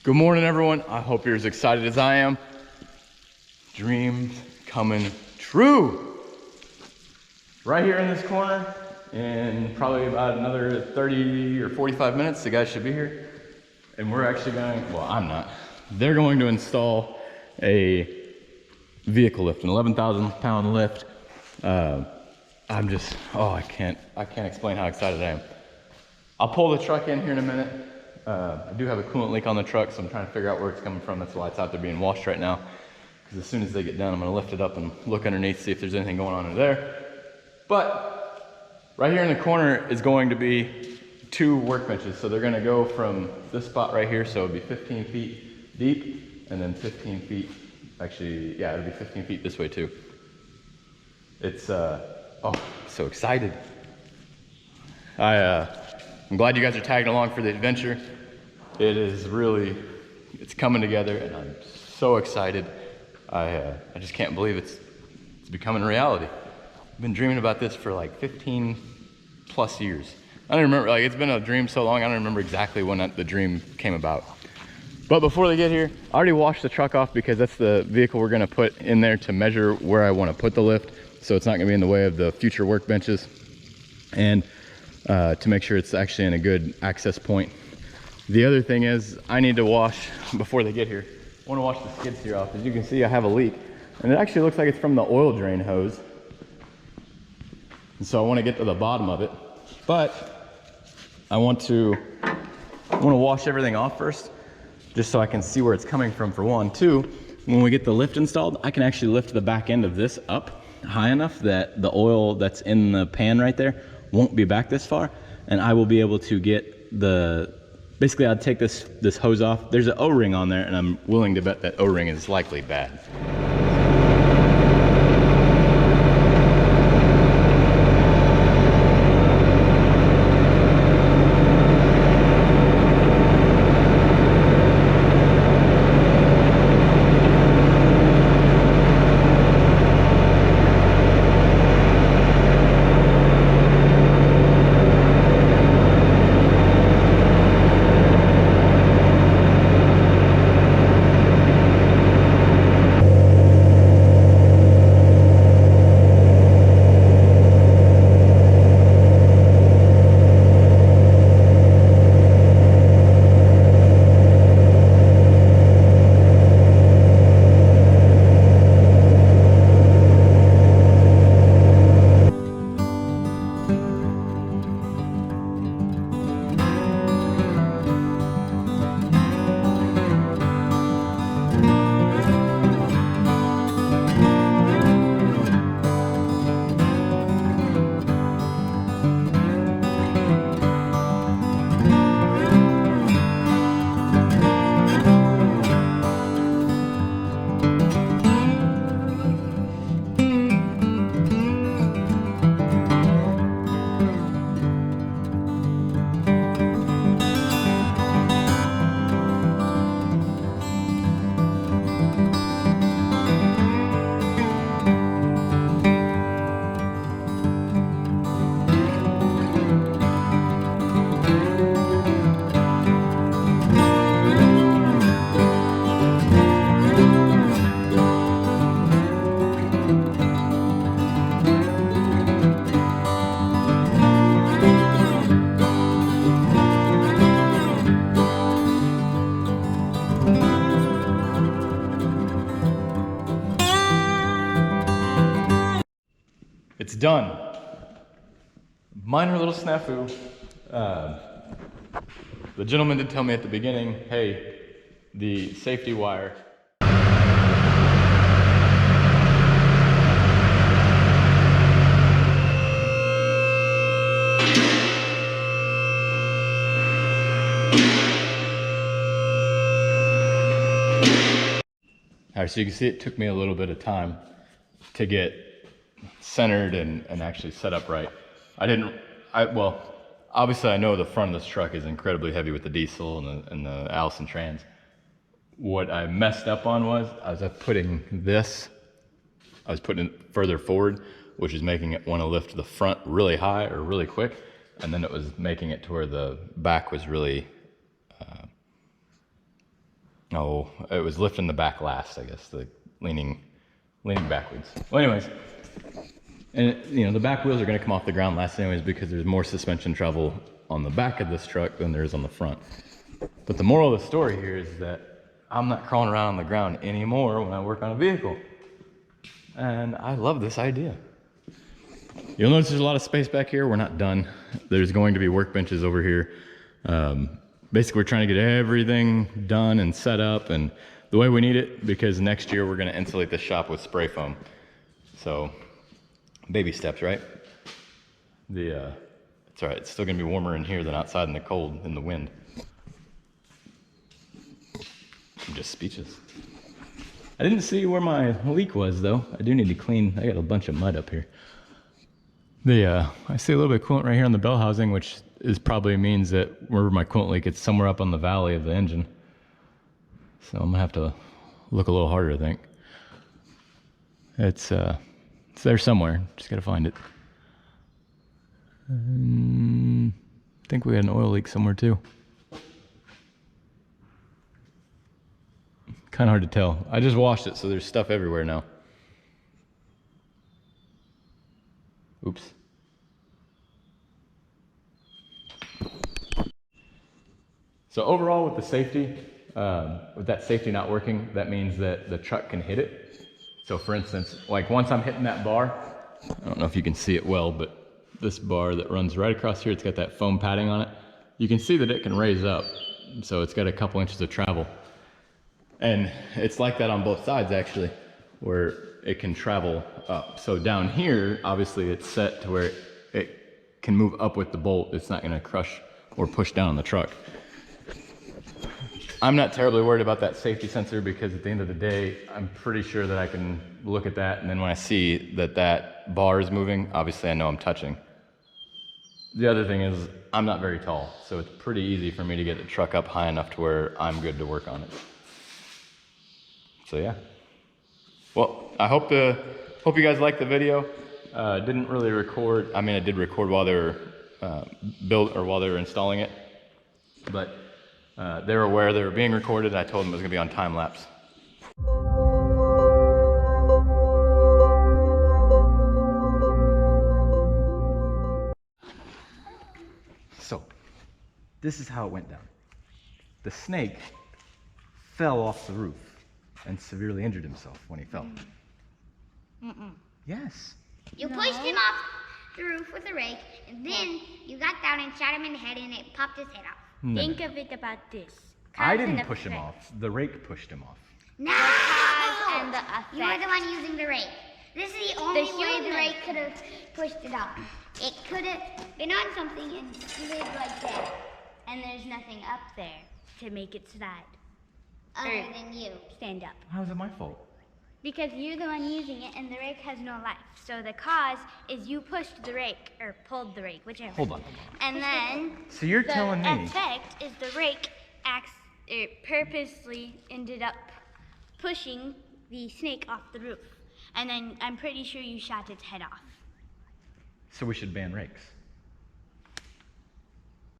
Good morning, everyone. I hope you're as excited as I am. Dreams coming true. Right here in this corner, in probably about another 30 or 45 minutes, the guys should be here. And we're actually going, well, I'm not. They're going to install a vehicle lift, an 11,000 pound lift. I'm just, I can't explain how excited I am. I'll pull the truck in here in a minute. I do have a coolant leak on the truck, so I'm trying to figure out where it's coming from. That's why it's out there being washed right now. Because as soon as they get done, I'm gonna lift it up and look underneath, see if there's anything going on under there. But right here in the corner is going to be 2 workbenches. So they're gonna go from this spot right here, so it'll be 15 feet deep, and then 15 feet, actually, yeah, it'll be 15 feet this way too. It's, I'm so excited. I'm glad you guys are tagging along for the adventure. It is really, it's coming together, and I'm so excited. I just can't believe it's becoming reality. I've been dreaming about this for like 15 plus years. I don't remember, like, it's been a dream so long, I don't remember exactly when the dream came about. But before they get here, I already washed the truck off because that's the vehicle we're gonna put in there to measure where I wanna put the lift, so it's not gonna be in the way of the future workbenches. And to make sure it's actually in a good access point. The other thing is I need to wash, before they get here, I want to wash the skid steer off. As you can see, I have a leak, and it actually looks like it's from the oil drain hose. And so I want to get to the bottom of it, but I want to wash everything off first, just so I can see where it's coming from, for one. 2, when we get the lift installed, I can actually lift the back end of this up high enough that the oil that's in the pan right there won't be back this far, and I will be able to get basically I'd take this hose off. There's an O-ring on there, and I'm willing to bet that O-ring is likely bad. It's done. Minor little snafu. The gentleman did tell me at the beginning, hey, the safety wire. All right, so you can see it took me a little bit of time to get centered and actually set up right. Well, obviously I know the front of this truck is incredibly heavy with the diesel and the Allison trans. What I messed up on was I was putting it further forward, which is making it want to lift the front really high or really quick, and then it was making it to where the back was really Oh, it was lifting the back last, I guess, the leaning backwards. Well, anyways, and you know, the back wheels are gonna come off the ground last anyways because there's more suspension travel on the back of this truck than there is on the front. But the moral of the story here is that I'm not crawling around on the ground anymore when I work on a vehicle. And I love this idea. You'll notice there's a lot of space back here. We're not done. There's going to be workbenches over here. Basically, we're trying to get everything done and set up and the way we need it, because next year we're gonna insulate the shop with spray foam. So, baby steps, right? It's all right, it's still gonna be warmer in here than outside in the cold, in the wind. I'm just speechless. I didn't see where my leak was though. I do need to clean, I got a bunch of mud up here. I see a little bit of coolant right here on the bell housing, which probably means that wherever my coolant leak, it's somewhere up on the valley of the engine. So I'm gonna have to look a little harder, I think. It's there somewhere, just gotta find it. I think we had an oil leak somewhere too. Kind of hard to tell. I just washed it, so there's stuff everywhere now. Oops. So overall with the safety, with that safety not working, that means that the truck can hit it. So for instance, like once I'm hitting that bar, I don't know if you can see it well, but this bar that runs right across here, it's got that foam padding on it. You can see that it can raise up. So it's got a couple inches of travel. And it's like that on both sides actually, where it can travel up. So down here, obviously it's set to where it can move up with the bolt. It's not gonna crush or push down on the truck. I'm not terribly worried about that safety sensor because at the end of the day, I'm pretty sure that I can look at that, and then when I see that that bar is moving, obviously I know I'm touching. The other thing is I'm not very tall, so it's pretty easy for me to get the truck up high enough to where I'm good to work on it. So yeah. Well, I hope you guys liked the video. Didn't really record. I mean, I did record while they were while they were installing it, but they were aware they were being recorded. I told them it was gonna be on time lapse. So, this is how it went down. The snake fell off the roof and severely injured himself when he fell. Yes. You pushed him off the roof with a rake, and then you got down and shot him in the head, and it popped his head off. No. Think of it about this. I didn't push him off. The rake pushed him off. No! And the effect. You were the one using the rake. This is the only way the rake could have pushed it off. It could have been on something and slid like that. And there's nothing up there to make it slide. Other than you. Stand up. How is it my fault? Because you're the one using it and the rake has no life. So the cause is you pushed the rake, or pulled the rake, whichever. Hold on. And then So you're telling me. the effect is the rake purposely ended up pushing the snake off the roof. And then I'm pretty sure you shot its head off. So we should ban rakes.